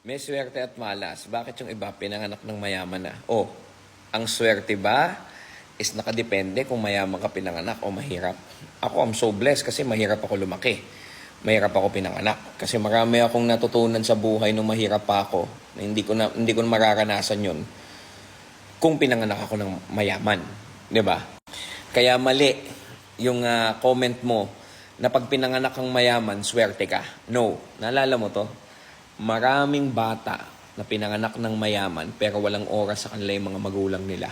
May swerte at malas. Bakit yung iba pinanganak ng mayaman na? Oh, ang swerte ba is nakadepende kung mayaman ka pinanganak o mahirap. Ako, I'm so blessed kasi mahirap ako lumaki. Mahirap ako pinanganak. Kasi marami akong natutunan sa buhay nung mahirap pa ako na hindi ko na mararanasan yun kung pinanganak ako ng mayaman. 'Di ba? Kaya mali yung comment mo na pag pinanganak kang mayaman, swerte ka. No. Naalala mo to? Maraming bata na pinanganak ng mayaman pero walang oras sa kanila yung mga magulang nila.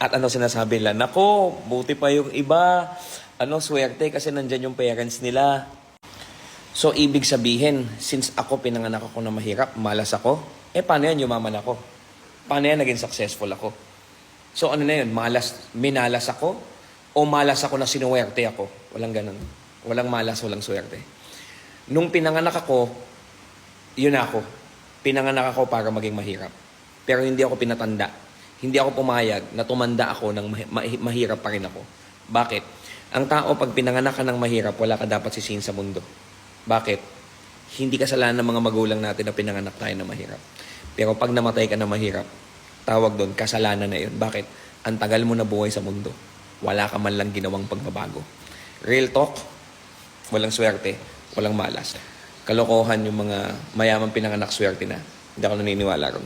At ano sinasabi nila? Nako, buti pa yung iba. Swerte kasi nandyan yung parents nila. So, ibig sabihin, since ako pinanganak ako na mahirap, malas ako, paano yan yumaman ako? Paano yan naging successful ako? So, ano na yun? Minalas ako? O malas ako na sinuwerte ako? Walang ganun. Walang malas, walang swerte. Nung pinanganak ako, yun ako. Pinanganak ako para maging mahirap. Pero hindi ako pinatanda. Hindi ako pumayag na tumanda ako ng mahirap pa rin ako. Bakit? Ang tao, pag pinanganak ka ng mahirap, wala ka dapat sisihin sa mundo. Bakit? Hindi kasalanan ng mga magulang natin na pinanganak tayo na mahirap. Pero pag namatay ka na mahirap, tawag doon, kasalanan na yun. Bakit? Ang tagal mo na buhay sa mundo. Wala ka man lang ginawang pagbabago. Real talk, walang swerte, walang malas. Kalokohan yung mga mayamang pinanganak swerte na. Hindi ako naniniwala ron.